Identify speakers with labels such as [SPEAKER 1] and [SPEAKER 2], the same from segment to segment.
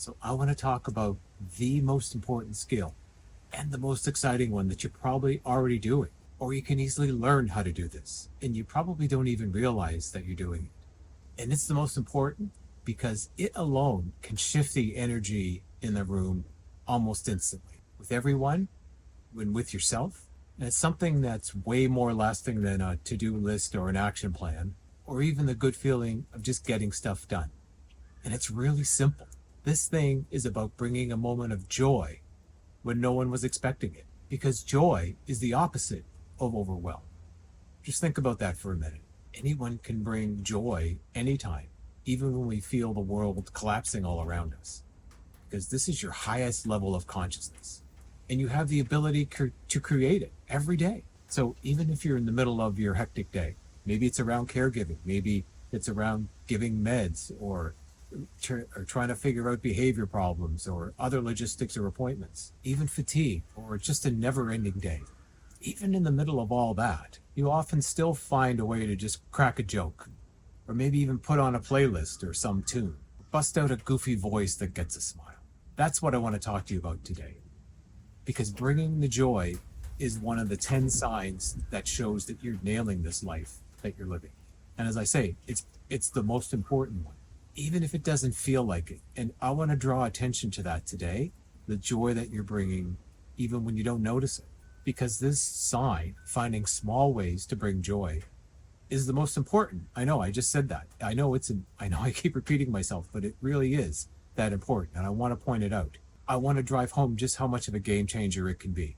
[SPEAKER 1] So I want to talk about the most important skill and the most exciting one that you're probably already doing, or you can easily learn how to do this. And you probably don't even realize that you're doing it. And it's the most important because it alone can shift the energy in the room almost instantly with everyone, when with yourself. And it's something that's way more lasting than a to-do list or an action plan, or even the good feeling of just getting stuff done. And it's really simple. This thing is about bringing a moment of joy when no one was expecting it, because joy is the opposite of overwhelm. Just think about that for a minute. Anyone can bring joy anytime, even when we feel the world collapsing all around us, because this is your highest level of consciousness. And you have the ability to create it every day. So even if you're in the middle of your hectic day, maybe it's around caregiving, maybe it's around giving meds or trying to figure out behavior problems or other logistics or appointments, even fatigue or just a never-ending day. Even in the middle of all that, you often still find a way to just crack a joke, or maybe even put on a playlist or some tune, bust out a goofy voice that gets a smile. That's what I want to talk to you about today, because bringing the joy is one of the 10 signs that shows that you're nailing this life that you're living. And as I say, it's the most important one, even if it doesn't feel like it. And I want to draw attention to that today, the joy that you're bringing, even when you don't notice it. Because this sign, finding small ways to bring joy, is the most important. I know, I just said that. I know I keep repeating myself, but it really is that important. And I want to point it out. I want to drive home just how much of a game changer it can be.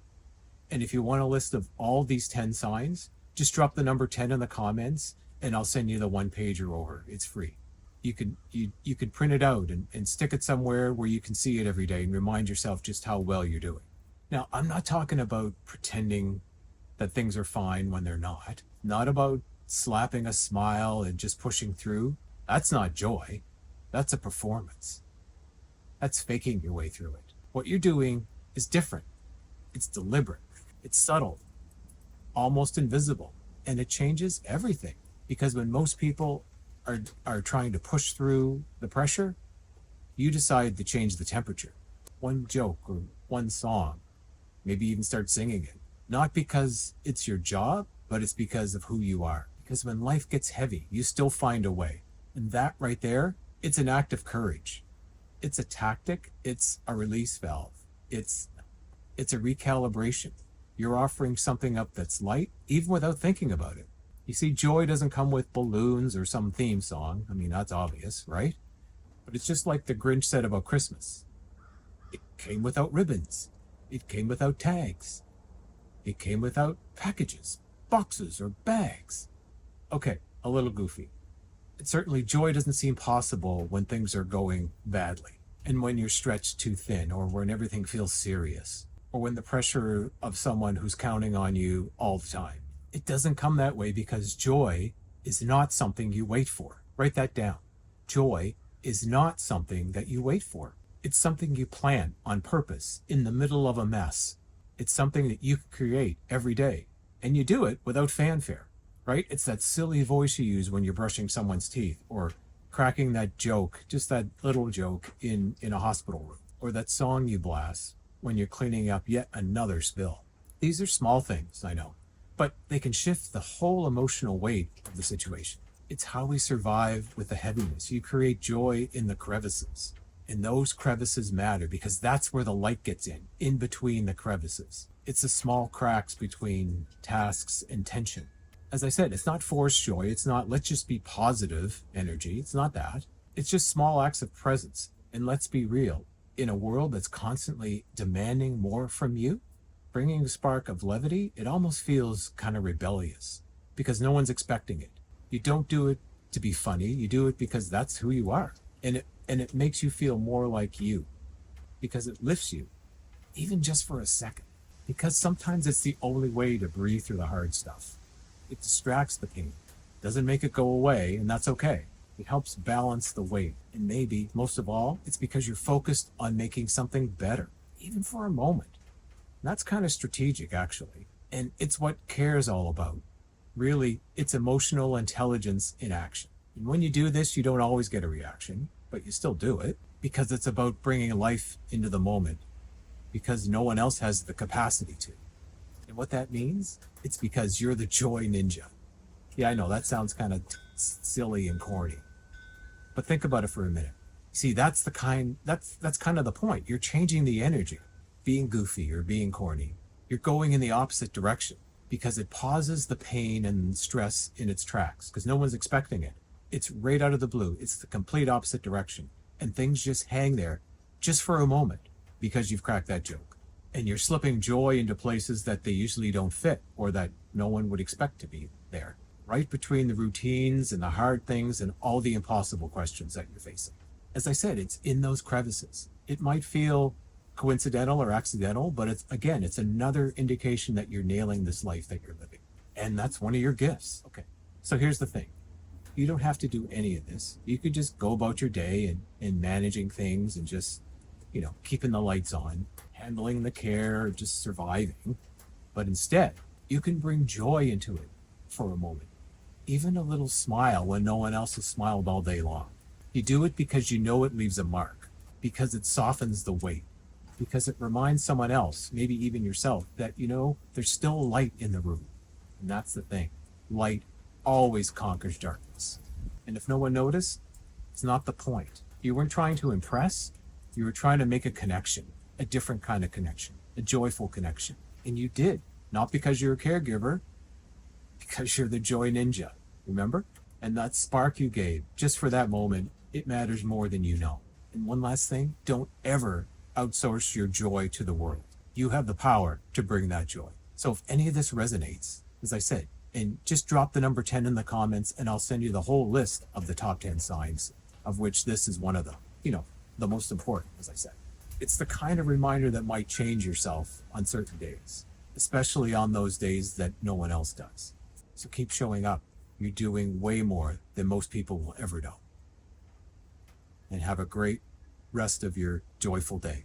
[SPEAKER 1] And if you want a list of all these 10 signs, just drop the number 10 in the comments and I'll send you the one pager over. It's free. You can print it out and stick it somewhere where you can see it every day and remind yourself just how well you're doing. Now, I'm not talking about pretending that things are fine when they're not about slapping a smile and just pushing through. That's not joy. That's a performance. That's faking your way through it. What you're doing is different. It's deliberate. It's subtle, almost invisible, and it changes everything. Because when most people are trying to push through the pressure, you decide to change the temperature. One joke or one song, maybe even start singing it. Not because it's your job, but it's because of who you are. Because when life gets heavy, you still find a way. And that right there, it's an act of courage. It's a tactic. It's a release valve. It's a recalibration. You're offering something up that's light, even without thinking about it. You see, joy doesn't come with balloons or some theme song. I mean, that's obvious, right? But it's just like the Grinch said about Christmas. It came without ribbons. It came without tags. It came without packages, boxes, or bags. Okay, a little goofy. Certainly, joy doesn't seem possible when things are going badly, and when you're stretched too thin, or when everything feels serious, or when the pressure of someone who's counting on you all the time. It doesn't come that way because joy is not something you wait for. Write that down. Joy is not something that you wait for. It's something you plan on purpose in the middle of a mess. It's something that you create every day, and you do it without fanfare, right? It's that silly voice you use when you're brushing someone's teeth, or cracking that joke, just that little joke in a hospital room, or that song you blast when you're cleaning up yet another spill. These are small things, I know, but they can shift the whole emotional weight of the situation. It's how we survive with the heaviness. You create joy in the crevices. And those crevices matter because that's where the light gets in between the crevices. It's the small cracks between tasks and tension. As I said, it's not forced joy. It's not, let's just be positive energy. It's not that. It's just small acts of presence. And let's be real. In a world that's constantly demanding more from you, bringing a spark of levity, it almost feels kind of rebellious because no one's expecting it. You don't do it to be funny. You do it because that's who you are. And it makes you feel more like you because it lifts you, even just for a second. Because sometimes it's the only way to breathe through the hard stuff. It distracts the pain, doesn't make it go away, and that's okay. It helps balance the weight. And maybe, most of all, it's because you're focused on making something better, even for a moment. And that's kind of strategic, actually. And it's what CARE's all about. Really, it's emotional intelligence in action. And when you do this, you don't always get a reaction. but you still do it because it's about bringing life into the moment because no one else has the capacity to. And what that means, it's because you're the joy ninja. Yeah, I know that sounds kind of silly and corny, but think about it for a minute. See, that's kind of the point. You're changing the energy, being goofy or being corny. You're going in the opposite direction because it pauses the pain and stress in its tracks because no one's expecting it. It's right out of the blue. It's the complete opposite direction. And things just hang there just for a moment because you've cracked that joke. And you're slipping joy into places that they usually don't fit or that no one would expect to be there. Right between the routines and the hard things and all the impossible questions that you're facing. As I said, it's in those crevices. It might feel coincidental or accidental, but it's another indication that you're nailing this life that you're living. And that's one of your gifts. Okay. So here's the thing. You don't have to do any of this. You could just go about your day and managing things and just, keeping the lights on, handling the care, just surviving. But instead, you can bring joy into it for a moment. Even a little smile when no one else has smiled all day long. You do it because you know it leaves a mark, because it softens the weight, because it reminds someone else, maybe even yourself, that, there's still light in the room. And that's the thing. Light always conquers darkness. And if no one noticed, it's not the point. You weren't trying to impress. You were trying to make a connection, a different kind of connection, a joyful connection. And you did, not because you're a caregiver, because you're the joy ninja, remember? And that spark you gave, just for that moment, it matters more than you know. And one last thing, don't ever outsource your joy to the world. You have the power to bring that joy. So if any of this resonates, as I said, and just drop the number 10 in the comments and I'll send you the whole list of the top 10 signs, of which this is one of them, the most important, as I said. It's the kind of reminder that might change yourself on certain days, especially on those days that no one else does. So keep showing up. You're doing way more than most people will ever know. And have a great rest of your joyful day.